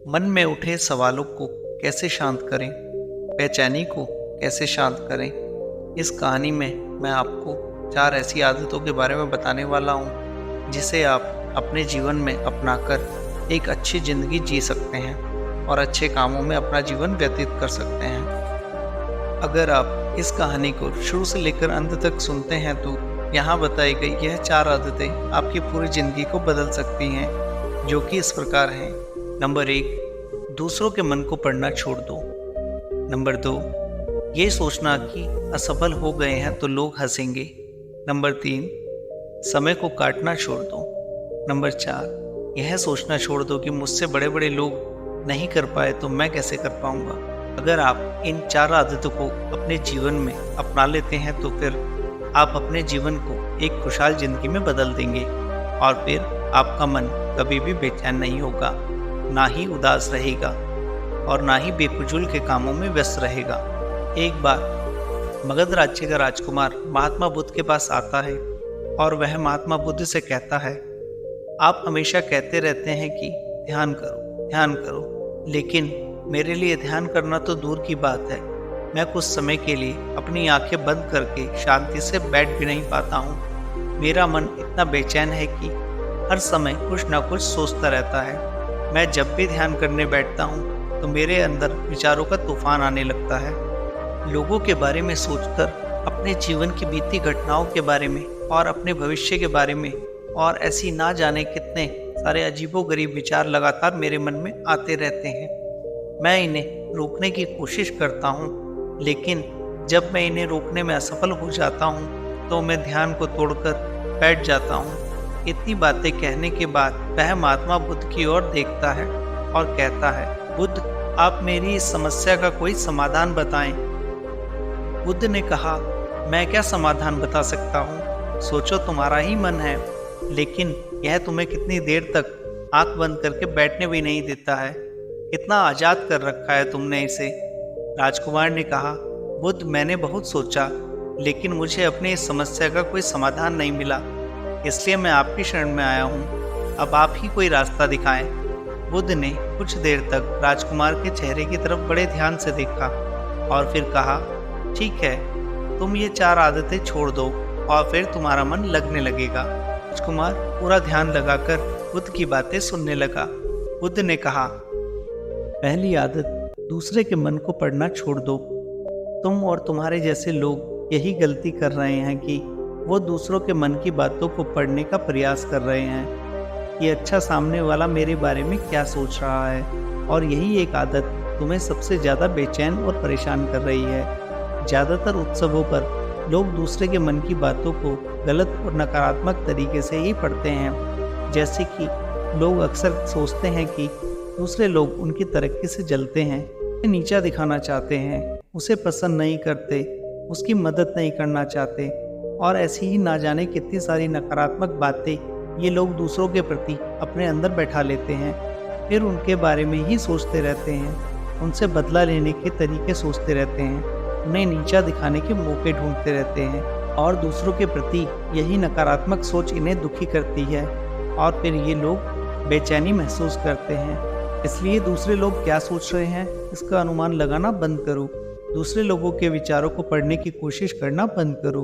मन में उठे सवालों को कैसे शांत करें, बेचैनी को कैसे शांत करें। इस कहानी में मैं आपको 4 ऐसी आदतों के बारे में बताने वाला हूँ जिसे आप अपने जीवन में अपनाकर एक अच्छी ज़िंदगी जी सकते हैं और अच्छे कामों में अपना जीवन व्यतीत कर सकते हैं। अगर आप इस कहानी को शुरू से लेकर अंत तक सुनते हैं तो यहाँ बताई गई यह 4 आदतें आपकी पूरी ज़िंदगी को बदल सकती हैं, जो कि इस प्रकार हैं। नंबर 1, दूसरों के मन को पढ़ना छोड़ दो। नंबर 2, ये सोचना कि असफल हो गए हैं तो लोग हंसेंगे। नंबर 3, समय को काटना छोड़ दो। नंबर 4, यह सोचना छोड़ दो कि मुझसे बड़े बड़े लोग नहीं कर पाए तो मैं कैसे कर पाऊंगा। अगर आप इन 4 आदतों को अपने जीवन में अपना लेते हैं तो फिर आप अपने जीवन को एक खुशहाल जिंदगी में बदल देंगे और फिर आपका मन कभी भी बेचैन नहीं होगा, ना ही उदास रहेगा और ना ही बेफिजूल के कामों में व्यस्त रहेगा। एक बार मगध राज्य का राजकुमार महात्मा बुद्ध के पास आता है और वह महात्मा बुद्ध से कहता है, आप हमेशा कहते रहते हैं कि ध्यान करो, लेकिन मेरे लिए ध्यान करना तो दूर की बात है। मैं कुछ समय के लिए अपनी आंखें बंद करके शांति से बैठ भी नहीं पाता हूँ। मेरा मन इतना बेचैन है कि हर समय कुछ ना कुछ सोचता रहता है। मैं जब भी ध्यान करने बैठता हूँ तो मेरे अंदर विचारों का तूफान आने लगता है। लोगों के बारे में सोचकर, अपने जीवन की बीती घटनाओं के बारे में और अपने भविष्य के बारे में और ऐसी ना जाने कितने सारे अजीबोगरीब विचार लगातार मेरे मन में आते रहते हैं। मैं इन्हें रोकने की कोशिश करता हूँ, लेकिन जब मैं इन्हें रोकने में असफल हो जाता हूँ तो मैं ध्यान को तोड़कर बैठ जाता हूँ। इतनी बातें कहने के बाद वह महात्मा बुद्ध की ओर देखता है और कहता है, बुद्ध, आप मेरी इस समस्या का कोई समाधान बताएं। बुद्ध ने कहा, मैं क्या समाधान बता सकता हूँ, सोचो, तुम्हारा ही मन है, लेकिन यह तुम्हें कितनी देर तक आंख बंद करके बैठने भी नहीं देता है। कितना आज़ाद कर रखा है तुमने इसे। राजकुमार ने कहा, बुद्ध, मैंने बहुत सोचा, लेकिन मुझे अपनी इस समस्या का कोई समाधान नहीं मिला, इसलिए मैं आपकी शरण में आया हूँ। अब आप ही कोई रास्ता दिखाएं। बुद्ध ने कुछ देर तक राजकुमार के चेहरे की तरफ बड़े ध्यान से देखा और फिर कहा, ठीक है, तुम ये 4 आदतें छोड़ दो और फिर तुम्हारा मन लगने लगेगा। राजकुमार पूरा ध्यान लगाकर बुद्ध की बातें सुनने लगा। बुद्ध ने कहा, पहली आदत, दूसरे के मन को पढ़ना छोड़ दो। तुम और तुम्हारे जैसे लोग यही गलती कर रहे हैं कि वो दूसरों के मन की बातों को पढ़ने का प्रयास कर रहे हैं कि अच्छा, सामने वाला मेरे बारे में क्या सोच रहा है, और यही एक आदत तुम्हें सबसे ज़्यादा बेचैन और परेशान कर रही है। ज़्यादातर उत्सवों पर लोग दूसरे के मन की बातों को गलत और नकारात्मक तरीके से ही पढ़ते हैं। जैसे कि लोग अक्सर सोचते हैं कि दूसरे लोग उनकी तरक्की से जलते हैं, उसे नीचा दिखाना चाहते हैं, उसे पसंद नहीं करते, उसकी मदद नहीं करना चाहते, और ऐसी ही ना जाने कितनी सारी नकारात्मक बातें ये लोग दूसरों के प्रति अपने अंदर बैठा लेते हैं। फिर उनके बारे में ही सोचते रहते हैं, उनसे बदला लेने के तरीके सोचते रहते हैं, उन्हें नीचा दिखाने के मौके ढूंढते रहते हैं, और दूसरों के प्रति यही नकारात्मक सोच इन्हें दुखी करती है और फिर ये लोग बेचैनी महसूस करते हैं। इसलिए दूसरे लोग क्या सोच रहे हैं इसका अनुमान लगाना बंद करो। दूसरे लोगों के विचारों को पढ़ने की कोशिश करना बंद करो।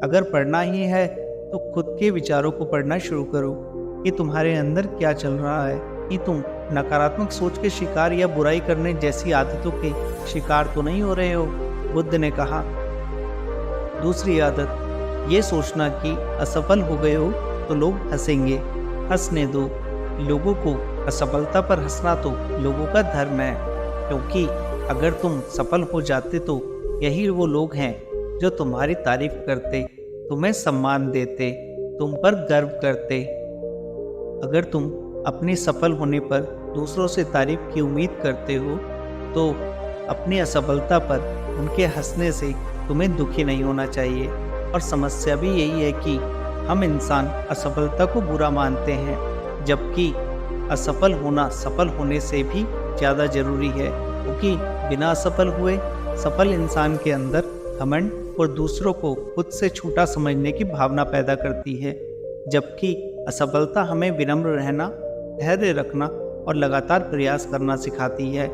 अगर पढ़ना ही है तो खुद के विचारों को पढ़ना शुरू करो कि तुम्हारे अंदर क्या चल रहा है, कि तुम नकारात्मक सोच के शिकार या बुराई करने जैसी आदतों के शिकार तो नहीं हो रहे हो। बुद्ध ने कहा, दूसरी आदत, ये सोचना कि असफल हो गए हो तो लोग हंसेंगे। हंसने दो। लोगों को असफलता पर हंसना तो लोगों का धर्म है, क्योंकि अगर तुम सफल हो जाते तो यही वो लोग हैं जो तुम्हारी तारीफ करते, तुम्हें सम्मान देते, तुम पर गर्व करते। अगर तुम अपने सफल होने पर दूसरों से तारीफ की उम्मीद करते हो तो अपनी असफलता पर उनके हंसने से तुम्हें दुखी नहीं होना चाहिए। और समस्या भी यही है कि हम इंसान असफलता को बुरा मानते हैं, जबकि असफल होना सफल होने से भी ज़्यादा ज़रूरी है, क्योंकि बिना असफल हुए सफल इंसान के अंदर घमंड और दूसरों को खुद से छोटा समझने की भावना पैदा करती है, जबकि असफलता हमें विनम्र रहना, धैर्य रखना और लगातार प्रयास करना सिखाती है।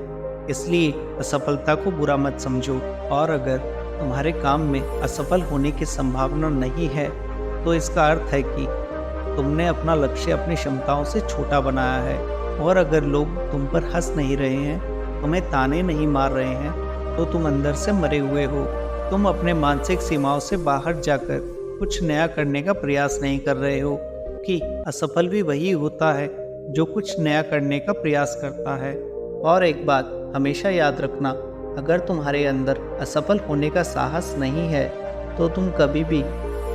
इसलिए असफलता को बुरा मत समझो, और अगर तुम्हारे काम में असफल होने की संभावना नहीं है तो इसका अर्थ है कि तुमने अपना लक्ष्य अपनी क्षमताओं से छोटा बनाया है। और अगर लोग तुम पर हंस नहीं रहे हैं, तुम्हें ताने नहीं मार रहे हैं, तो तुम अंदर से मरे हुए हो। तुम अपने मानसिक सीमाओं से बाहर जाकर कुछ नया करने का प्रयास नहीं कर रहे हो, कि असफल भी वही होता है जो कुछ नया करने का प्रयास करता है। और एक बात हमेशा याद रखना, अगर तुम्हारे अंदर असफल होने का साहस नहीं है तो तुम कभी भी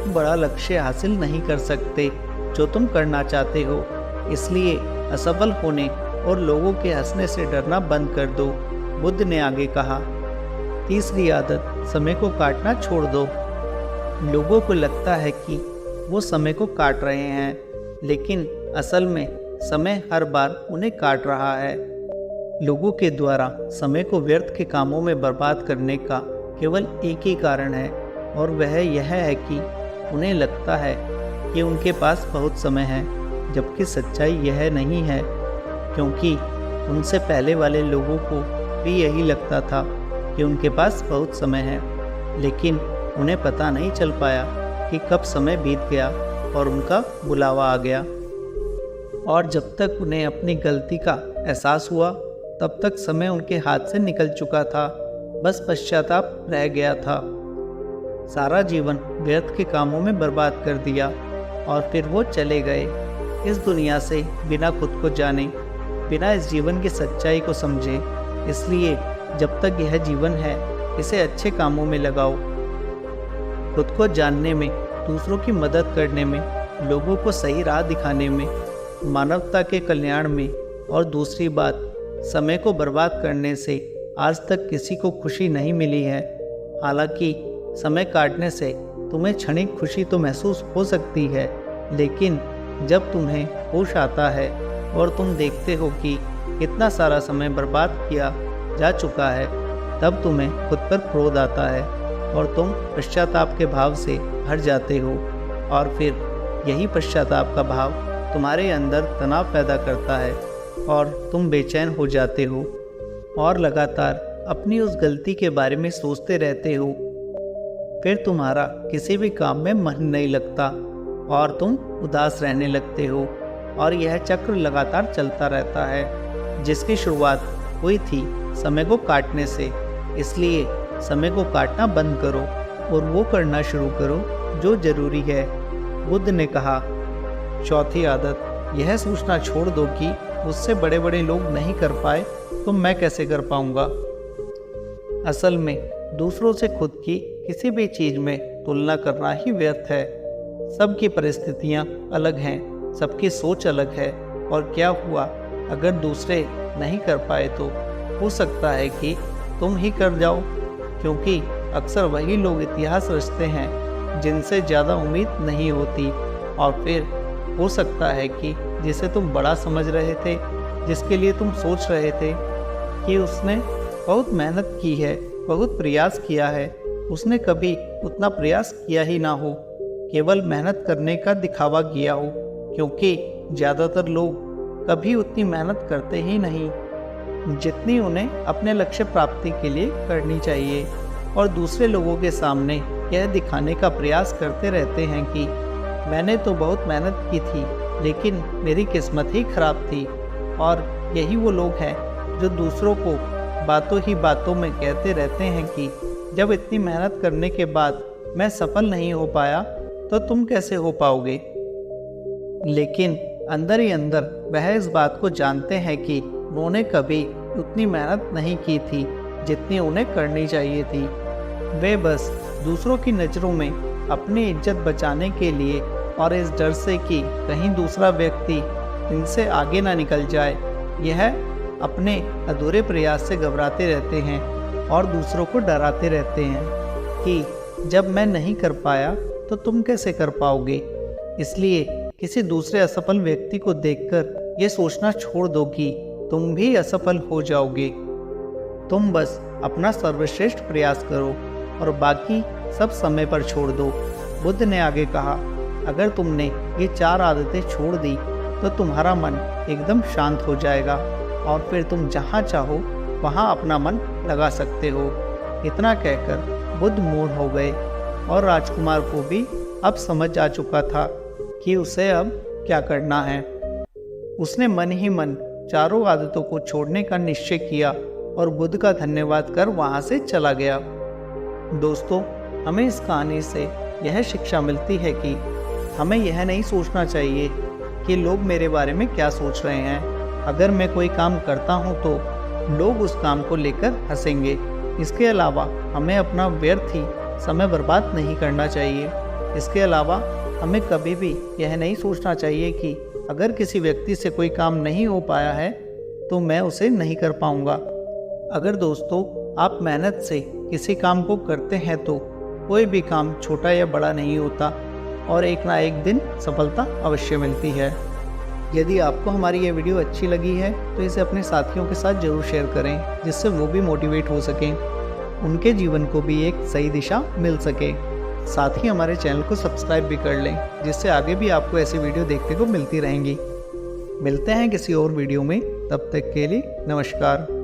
बड़ा लक्ष्य हासिल नहीं कर सकते जो तुम करना चाहते हो। इसलिए असफल होने और लोगों के हंसने से डरना बंद कर दो। बुद्ध ने आगे कहा, तीसरी आदत, समय को काटना छोड़ दो। लोगों को लगता है कि वो समय को काट रहे हैं, लेकिन असल में समय हर बार उन्हें काट रहा है। लोगों के द्वारा समय को व्यर्थ के कामों में बर्बाद करने का केवल एक ही कारण है, और वह यह है कि उन्हें लगता है कि उनके पास बहुत समय है, जबकि सच्चाई यह नहीं है, क्योंकि उनसे पहले वाले लोगों को भी यही लगता था कि उनके पास बहुत समय है, लेकिन उन्हें पता नहीं चल पाया कि कब समय बीत गया और उनका बुलावा आ गया। और जब तक उन्हें अपनी गलती का एहसास हुआ, तब तक समय उनके हाथ से निकल चुका था, बस पश्चाताप रह गया था। सारा जीवन व्यर्थ के कामों में बर्बाद कर दिया और फिर वो चले गए इस दुनिया से बिना खुद को जाने, बिना इस जीवन की सच्चाई को समझे। इसलिए जब तक यह जीवन है, इसे अच्छे कामों में लगाओ, खुद को जानने में, दूसरों की मदद करने में, लोगों को सही राह दिखाने में, मानवता के कल्याण में। और दूसरी बात, समय को बर्बाद करने से आज तक किसी को खुशी नहीं मिली है। हालांकि समय काटने से तुम्हें क्षणिक खुशी तो महसूस हो सकती है, लेकिन जब तुम्हें होश आता है और तुम देखते हो कि कितना सारा समय बर्बाद किया जा चुका है, तब तुम्हें खुद पर क्रोध आता है और तुम पश्चाताप के भाव से भर जाते हो। और फिर यही पश्चाताप का भाव तुम्हारे अंदर तनाव पैदा करता है और तुम बेचैन हो जाते हो और लगातार अपनी उस गलती के बारे में सोचते रहते हो। फिर तुम्हारा किसी भी काम में मन नहीं लगता और तुम उदास रहने लगते हो, और यह चक्र लगातार चलता रहता है, जिसकी शुरुआत हुई थी समय को काटने से। इसलिए समय को काटना बंद करो और वो करना शुरू करो जो जरूरी है। बुद्ध ने कहा, चौथी आदत, यह सोचना छोड़ दो कि उससे बड़े बड़े लोग नहीं कर पाए तो मैं कैसे कर पाऊंगा। असल में दूसरों से खुद की किसी भी चीज़ में तुलना करना ही व्यर्थ है। सबकी परिस्थितियां अलग हैं, सबकी सोच अलग है, और क्या हुआ अगर दूसरे नहीं कर पाए तो हो सकता है कि तुम ही कर जाओ, क्योंकि अक्सर वही लोग इतिहास रचते हैं जिनसे ज़्यादा उम्मीद नहीं होती। और फिर हो सकता है कि जिसे तुम बड़ा समझ रहे थे, जिसके लिए तुम सोच रहे थे कि उसने बहुत मेहनत की है, बहुत प्रयास किया है, उसने कभी उतना प्रयास किया ही ना हो, केवल मेहनत करने का दिखावा किया हो, क्योंकि ज़्यादातर लोग कभी उतनी मेहनत करते ही नहीं जितनी उन्हें अपने लक्ष्य प्राप्ति के लिए करनी चाहिए, और दूसरे लोगों के सामने यह दिखाने का प्रयास करते रहते हैं कि मैंने तो बहुत मेहनत की थी, लेकिन मेरी किस्मत ही खराब थी। और यही वो लोग हैं जो दूसरों को बातों ही बातों में कहते रहते हैं कि जब इतनी मेहनत करने के बाद मैं सफल नहीं हो पाया तो तुम कैसे हो पाओगे। लेकिन अंदर ही अंदर वह इस बात को जानते हैं कि उन्होंने कभी उतनी मेहनत नहीं की थी जितनी उन्हें करनी चाहिए थी। वे बस दूसरों की नज़रों में अपनी इज्जत बचाने के लिए और इस डर से कि कहीं दूसरा व्यक्ति इनसे आगे ना निकल जाए, यह अपने अधूरे प्रयास से घबराते रहते हैं और दूसरों को डराते रहते हैं कि जब मैं नहीं कर पाया तो तुम कैसे कर पाओगे। इसलिए किसी दूसरे असफल व्यक्ति को देखकर ये सोचना छोड़ दो कि तुम भी असफल हो जाओगे। तुम बस अपना सर्वश्रेष्ठ प्रयास करो और बाकी सब समय पर छोड़ दो। बुद्ध ने आगे कहा, अगर तुमने ये 4 आदतें छोड़ दी तो तुम्हारा मन एकदम शांत हो जाएगा और फिर तुम जहाँ चाहो वहाँ अपना मन लगा सकते हो। इतना कहकर बुद्ध मूड हो गए और राजकुमार को भी अब समझ आ चुका था कि उसे अब क्या करना है। उसने मन ही मन चारों आदतों को छोड़ने का निश्चय किया और बुद्ध का धन्यवाद कर वहाँ से चला गया। दोस्तों, हमें इस कहानी से यह शिक्षा मिलती है कि हमें यह नहीं सोचना चाहिए कि लोग मेरे बारे में क्या सोच रहे हैं। अगर मैं कोई काम करता हूँ तो लोग उस काम को लेकर हंसेंगे। इसके अलावा हमें अपना व्यर्थ ही समय बर्बाद नहीं करना चाहिए। इसके अलावा हमें कभी भी यह नहीं सोचना चाहिए कि अगर किसी व्यक्ति से कोई काम नहीं हो पाया है तो मैं उसे नहीं कर पाऊँगा। अगर दोस्तों आप मेहनत से किसी काम को करते हैं तो कोई भी काम छोटा या बड़ा नहीं होता और एक ना एक दिन सफलता अवश्य मिलती है। यदि आपको हमारी ये वीडियो अच्छी लगी है तो इसे अपने साथियों के साथ ज़रूर शेयर करें, जिससे वो भी मोटिवेट हो सकें, उनके जीवन को भी एक सही दिशा मिल सके। साथ ही हमारे चैनल को सब्सक्राइब भी कर लें, जिससे आगे भी आपको ऐसी वीडियो देखने को मिलती रहेंगी। मिलते हैं किसी और वीडियो में, तब तक के लिए नमस्कार।